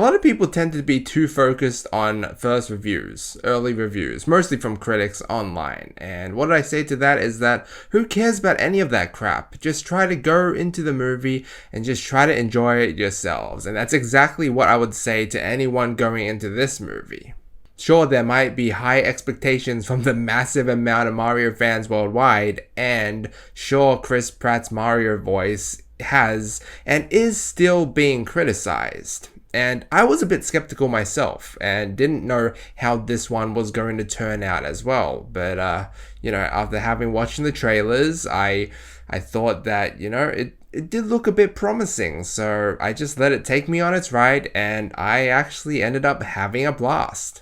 lot of people tend to be too focused on first reviews, early reviews, mostly from critics online. And what I say to that is that who cares about any of that crap? Just try to go into the movie and just try to enjoy it yourselves. And that's exactly what I would say to anyone going into this movie. Sure, there might be high expectations from the massive amount of Mario fans worldwide, and sure, Chris Pratt's Mario voice has and is still being criticized. And I was a bit skeptical myself and didn't know how this one was going to turn out as well. But, after having watched the trailers, I thought that, it did look a bit promising. So I just let it take me on its ride, and I actually ended up having a blast.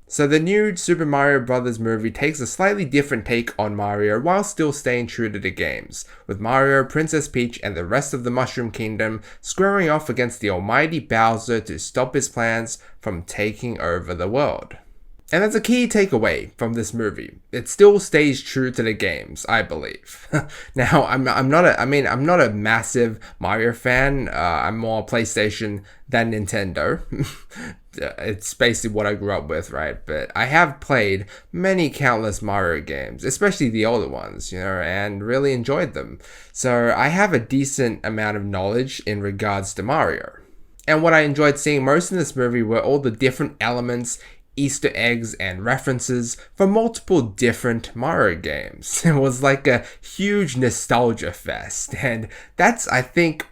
So the new Super Mario Bros. Movie takes a slightly different take on Mario while still staying true to the games, with Mario, Princess Peach, and the rest of the Mushroom Kingdom squaring off against the almighty Bowser to stop his plans from taking over the world. And that's a key takeaway from this movie. It still stays true to the games, I believe. Now, I'm not a massive Mario fan. I'm more PlayStation than Nintendo. It's basically what I grew up with, right? But I have played many countless Mario games, especially the older ones, and really enjoyed them. So I have a decent amount of knowledge in regards to Mario. And what I enjoyed seeing most in this movie were all the different elements, Easter eggs, and references from multiple different Mario games. It was like a huge nostalgia fest, and that's, I think,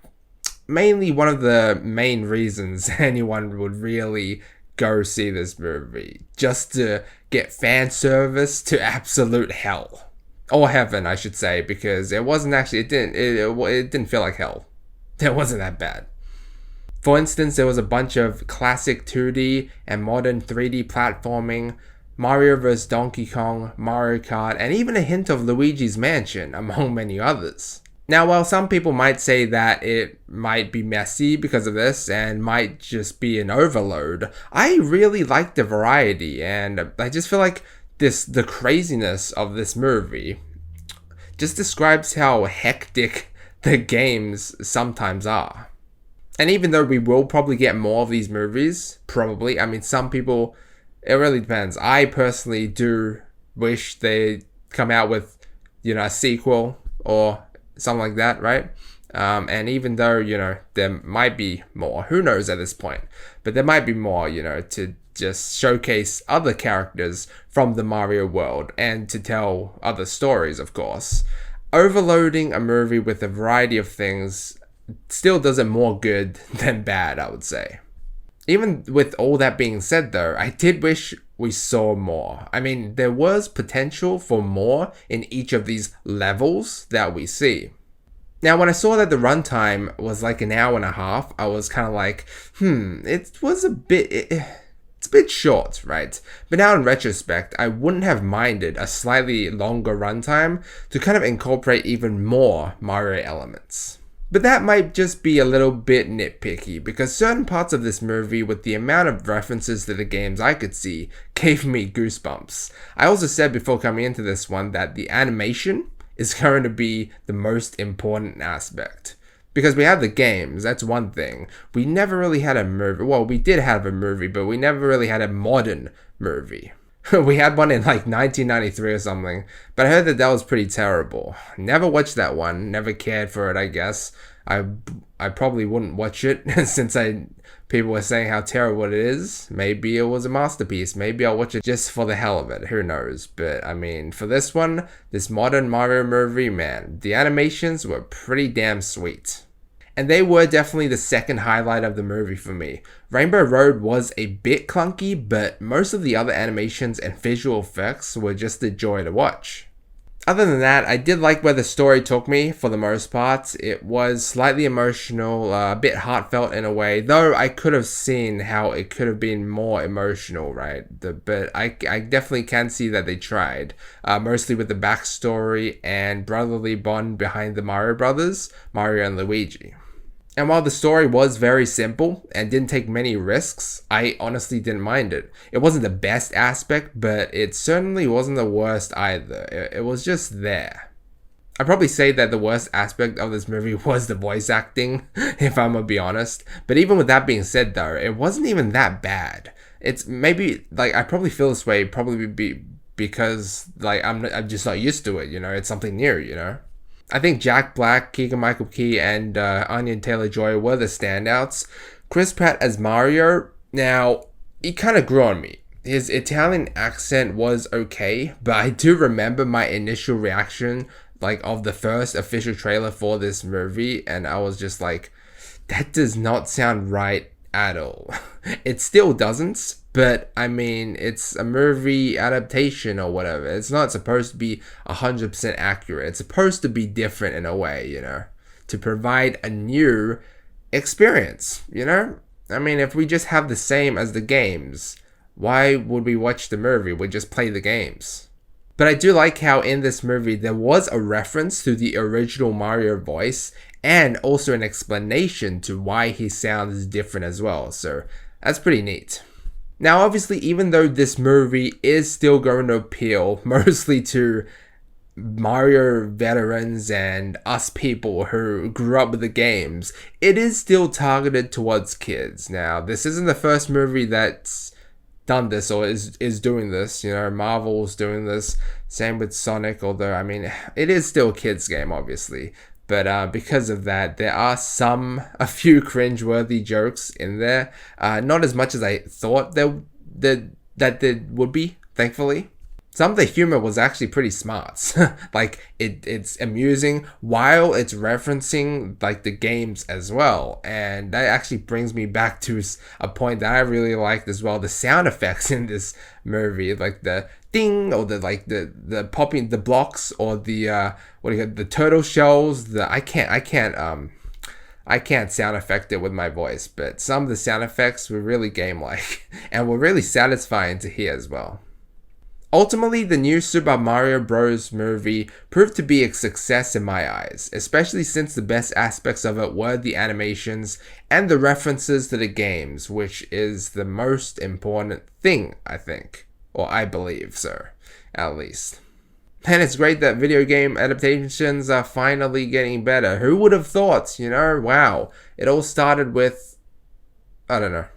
mainly one of the main reasons anyone would really go see this movie. Just to get fan service to absolute hell. Or heaven, I should say, because it wasn't actually, it didn't feel like hell. It wasn't that bad. For instance, there was a bunch of classic 2D and modern 3D platforming, Mario vs. Donkey Kong, Mario Kart, and even a hint of Luigi's Mansion, among many others. Now, while some people might say that it might be messy because of this and might just be an overload, I really like the variety, and I just feel like the craziness of this movie just describes how hectic the games sometimes are. And even though we will probably get more of these movies, probably, some people, it really depends. I personally do wish they come out with, a sequel or something like that, right? And even though, there might be more, who knows at this point, but there might be more, to just showcase other characters from the Mario world and to tell other stories, of course. Overloading a movie with a variety of things still does it more good than bad, I would say. Even with all that being said though, I did wish we saw more. There was potential for more in each of these levels that we see. Now, when I saw that the runtime was like an hour and a half, I was kind of like, it was it's a bit short, right? But now in retrospect, I wouldn't have minded a slightly longer runtime to kind of incorporate even more Mario elements. But that might just be a little bit nitpicky, because certain parts of this movie, with the amount of references to the games I could see, gave me goosebumps. I also said before coming into this one that the animation is going to be the most important aspect. Because we have the games, that's one thing. We never really had a movie. Well, we did have a movie, but we never really had a modern movie. We had one in like 1993 or something, but I heard that was pretty terrible. Never watched that one, never cared for it, I guess. I probably wouldn't watch it since people were saying how terrible it is. Maybe it was a masterpiece. Maybe I'll watch it just for the hell of it. Who knows? But for this one, this modern Mario movie, man, the animations were pretty damn sweet. And they were definitely the second highlight of the movie for me. Rainbow Road was a bit clunky, but most of the other animations and visual effects were just a joy to watch. Other than that, I did like where the story took me for the most part. It was slightly emotional, a bit heartfelt in a way, though I could have seen how it could have been more emotional, right? But I definitely can see that they tried, mostly with the backstory and brotherly bond behind the Mario brothers, Mario and Luigi. And while the story was very simple and didn't take many risks, I honestly didn't mind it. It wasn't the best aspect, but it certainly wasn't the worst either. It was just there. I'd probably say that the worst aspect of this movie was the voice acting, if I'm gonna be honest. But even with that being said, though, it wasn't even that bad. It's maybe like I probably feel this way probably because like I'm just not used to it. You know, it's something new. You know, I think Jack Black, Keegan-Michael Key, and Anya Taylor-Joy were the standouts. Chris Pratt as Mario. Now, he kind of grew on me. His Italian accent was okay, but I do remember my initial reaction like of the first official trailer for this movie, and I was just like, that does not sound right at all. It still doesn't, but I mean, it's a movie adaptation or whatever. It's not supposed to be 100% accurate. It's supposed to be different in a way, you know, to provide a new experience, you know? I mean, if we just have the same as the games, why would we watch the movie? We just play the games. But I do like how in this movie there was a reference to the original Mario voice and also an explanation to why he sounds different as well. So that's pretty neat. Now, obviously, even though this movie is still going to appeal mostly to Mario veterans and us people who grew up with the games, it is still targeted towards kids. Now, this isn't the first movie that's done this or is doing this. You know, Marvel's doing this, same with Sonic, although I mean it is still a kids game obviously, but because of that there are a few cringeworthy jokes in there, not as much as I thought there would be, thankfully. Some of the humor was actually pretty smart. Like it's amusing while it's referencing like the games as well, and that actually brings me back to a point that I really liked as well. The sound effects in this movie, like the ding or the popping the blocks or the the turtle shells. I can't sound effect it with my voice, but some of the sound effects were really game-like and were really satisfying to hear as well. Ultimately, the new Super Mario Bros. Movie proved to be a success in my eyes, especially since the best aspects of it were the animations and the references to the games, which is the most important thing, I think. Or I believe so, at least. And it's great that video game adaptations are finally getting better. Who would have thought, you know? Wow. It all started with, I don't know.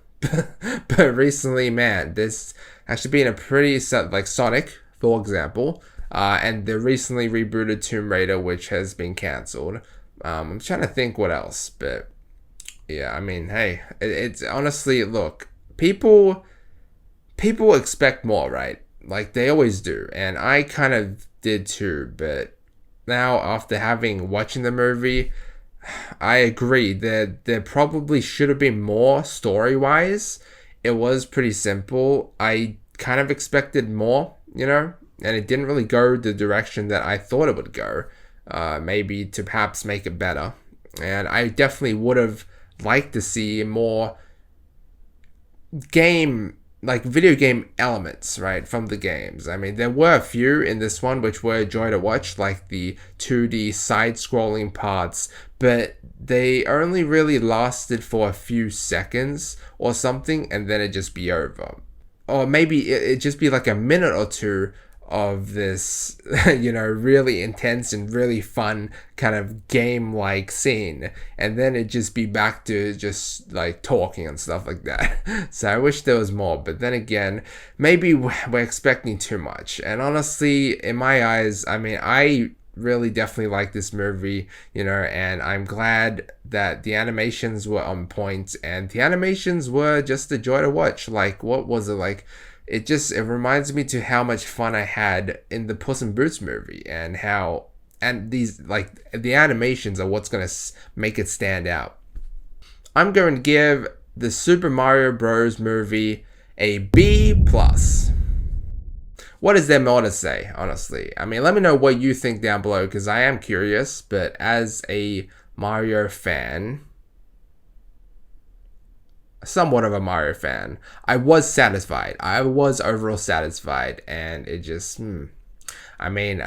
But recently, man, this actually being a pretty like Sonic, for example, and the recently rebooted Tomb Raider, which has been cancelled. I'm trying to think what else, but yeah, I mean, hey, it's honestly, look, people expect more, right? Like they always do, and I kind of did too. But now, after watching the movie, I agree that there probably should have been more story-wise. It was pretty simple. I kind of expected more, you know, and it didn't really go the direction that I thought it would go. Maybe to perhaps make it better. And I definitely would have liked to see more video game elements, right, from the games. I mean, there were a few in this one which were a joy to watch, like the 2D side-scrolling parts, but they only really lasted for a few seconds or something, and then it'd just be over. Or maybe it'd just be like a minute or two of this, you know, really intense and really fun kind of game-like scene, and then it'd just be back to just like talking and stuff like that. So I wish there was more, but then again, maybe we're expecting too much. And honestly, in my eyes, I mean, I really definitely like this movie, you know, and I'm glad that the animations were on point, and the animations were just a joy to watch. Like, what was it like? It reminds me to how much fun I had in the Puss in Boots movie, and these, like, the animations are what's going to make it stand out. I'm going to give the Super Mario Bros. Movie a B+. What is there more to say, honestly? I mean, let me know what you think down below, because I am curious, but as a Mario fan, somewhat of a Mario fan, I was satisfied. I was overall satisfied, and it just, I mean,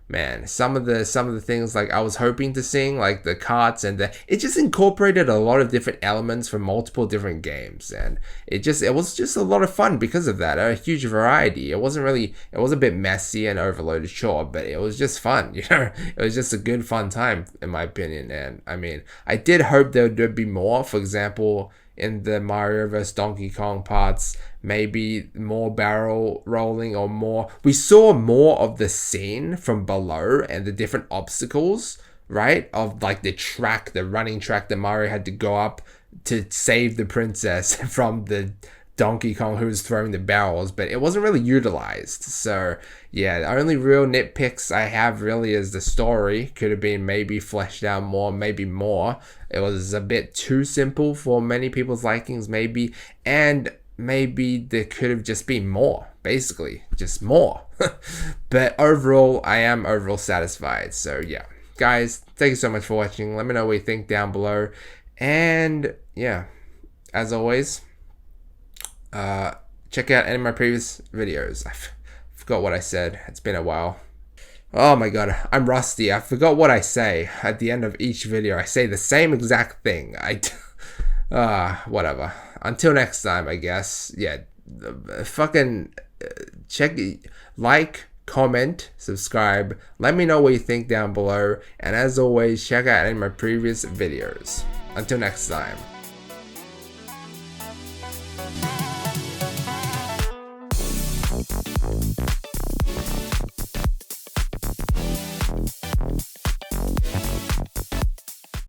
man, some of the things like I was hoping to sing, like the carts and it just incorporated a lot of different elements from multiple different games, and it was just a lot of fun because of that. A huge variety. It was a bit messy and overloaded, sure, but it was just fun. It was just a good fun time in my opinion. And I mean, I did hope there would be more. For example, in the Mario vs Donkey Kong parts, maybe more barrel rolling or more. We saw more of the scene from below and the different obstacles, right? Of like the running track that Mario had to go up to save the princess from the Donkey Kong who was throwing the barrels, but it wasn't really utilized. So yeah, the only real nitpicks I have really is the story. Could have been maybe fleshed out more, maybe more. It was a bit too simple for many people's likings, maybe, and maybe there could have just been more, basically, just more. But overall, I am overall satisfied. So yeah, guys, thank you so much for watching. Let me know what you think down below, and yeah, as always, check out any of my previous videos. I forgot what I said. It's been a while. Oh my god, I'm rusty. I forgot what I say at the end of each video. I say the same exact thing. Whatever. Until next time, I guess. Yeah, fucking check, like, comment, subscribe. Let me know what you think down below. And as always, check out any of my previous videos. Until next time.